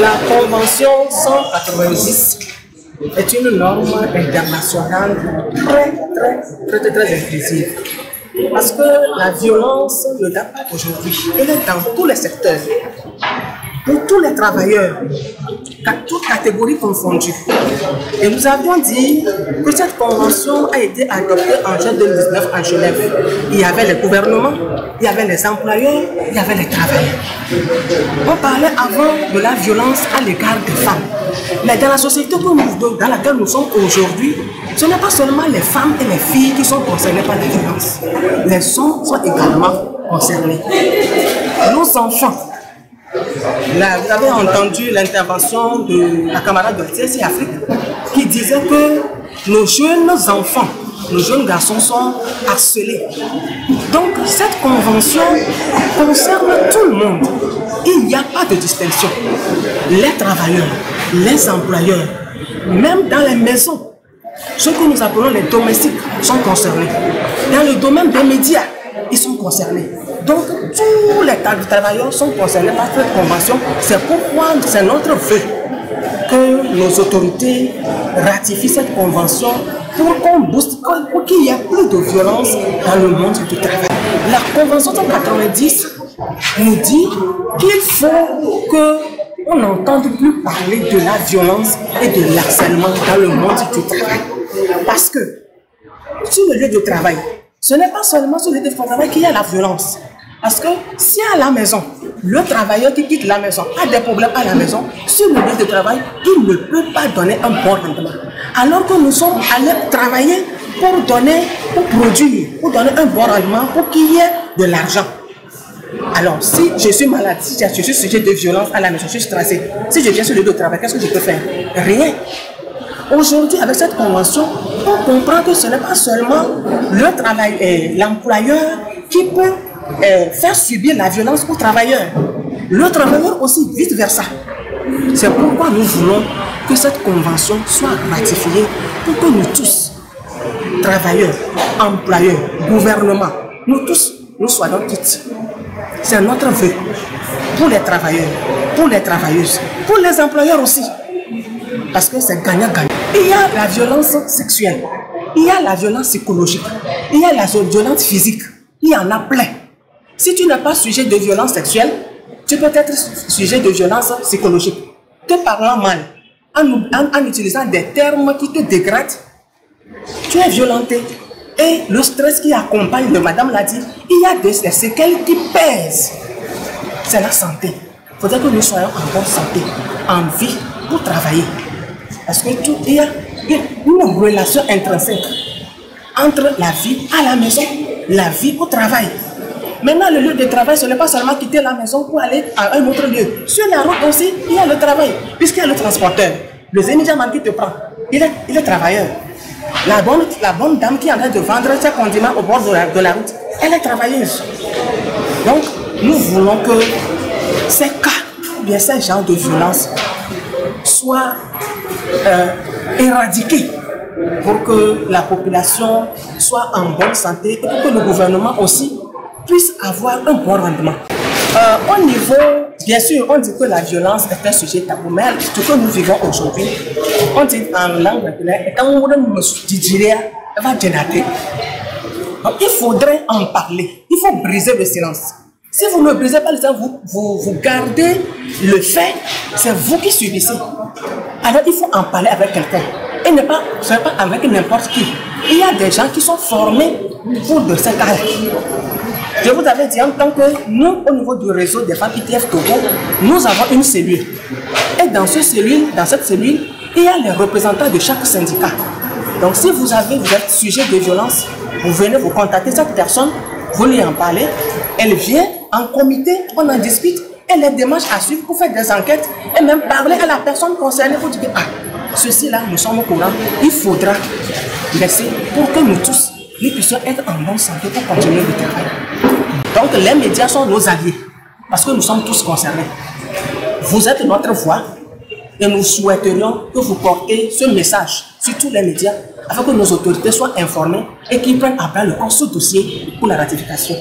La Convention 190 est une norme internationale très inclusive. Parce que la violence ne date pas d'aujourd'hui. Elle est dans tous les secteurs. Pour tous les travailleurs, toutes catégories confondues. Et nous avions dit que cette convention a été adoptée en juin 2019 à Genève. Il y avait les gouvernements, il y avait les employeurs, il y avait les travailleurs. On parlait avant de la violence à l'égard des femmes. Mais dans la société dans laquelle nous sommes aujourd'hui, ce n'est pas seulement les femmes et les filles qui sont concernées par les violences. Les hommes sont également concernés. Nos enfants. Là, vous avez entendu l'intervention de la camarade de TSI Afrique qui disait que nos jeunes enfants, nos jeunes garçons sont harcelés. Donc cette convention concerne tout le monde. Il n'y a pas de distinction. Les travailleurs, les employeurs, même dans les maisons, ceux que nous appelons les domestiques sont concernés. Dans le domaine des médias, ils sont concernés. Donc, tous les travailleurs sont concernés par cette convention. C'est pourquoi c'est notre vœu que nos autorités ratifient cette convention pour qu'on booste, pour qu'il y ait plus de violence dans le monde du travail. La convention 190 nous dit qu'il faut qu'on n'entende plus parler de la violence et de l'harcèlement dans le monde du travail. Parce que sur le lieu de travail, ce n'est pas seulement sur le lieu de travail qu'il y a la violence. Parce que si à la maison, le travailleur qui quitte la maison a des problèmes à la maison, sur le lieu de travail, il ne peut pas donner un bon rendement. Alors que nous sommes allés travailler pour produire, pour donner un bon rendement, pour qu'il y ait de l'argent. Alors, si je suis malade, si je suis sujet de violence à la maison, je suis stressé, si je viens sur le lieu de travail, qu'est-ce que je peux faire? Rien. Aujourd'hui, avec cette convention, on comprend que ce n'est pas seulement le travail et l'employeur qui peut faire subir la violence aux travailleurs. Le travailleur aussi, vice versa. C'est pourquoi nous voulons que cette convention soit ratifiée pour que nous tous, travailleurs, employeurs, gouvernement, nous tous, nous soyons toutes. C'est notre vœu pour les travailleurs, pour les travailleuses, pour les employeurs aussi. Parce que c'est gagnant-gagnant. Il y a la violence sexuelle, il y a la violence psychologique, il y a la violence physique, il y en a plein. Si tu n'es pas sujet de violence sexuelle, tu peux être sujet de violence psychologique. Te parlant mal, en utilisant des termes qui te dégradent, tu es violenté. Et le stress qui accompagne, madame l'a dit, il y a des séquelles qui pèsent. C'est la santé. Il faudrait que nous soyons en bonne santé, en vie, pour travailler. Parce que il y a une relation intrinsèque entre la vie à la maison, la vie au travail. Maintenant, le lieu de travail, ce n'est pas seulement quitter la maison pour aller à un autre lieu. Sur la route aussi, il y a le travail, puisqu'il y a le transporteur. Le Zénidiaman qui te prend, il est travailleur. La bonne dame qui est en train de vendre ses condiments au bord de la route, elle est travailleuse. Donc, nous voulons que ces cas, ou bien ces genres de violence, soient éradiqués pour que la population soit en bonne santé et pour que le gouvernement aussi puisse avoir un bon rendement. Au niveau, bien sûr, on dit que la violence est un sujet tabou, mais ce que nous vivons aujourd'hui, on dit en langue populaire, donc il faudrait en parler, il faut briser le silence. Si vous ne brisez pas le silence, vous gardez le fait, c'est vous qui subissez. Alors il faut en parler avec quelqu'un, et ne pas avec n'importe qui. Il y a des gens qui sont formés pour de ces cas-là. Je vous avais dit en tant que nous, au niveau du réseau des femmes ITF Togo, nous avons une cellule. Et dans cette cellule, il y a les représentants de chaque syndicat. Donc si vous êtes sujet de violence, vous venez vous contacter cette personne, vous lui en parlez, elle vient en comité, on en discute, et les démarches à suivre pour faire des enquêtes et même parler à la personne concernée pour dire que ceci-là, nous sommes au courant, il faudra laisser pour que nous tous, nous puissions être en bonne santé pour continuer le travail. Donc les médias sont nos alliés, parce que nous sommes tous concernés. Vous êtes notre voix et nous souhaiterions que vous portez ce message sur tous les médias afin que nos autorités soient informées et qu'ils prennent à bras le corps ce dossier pour la ratification.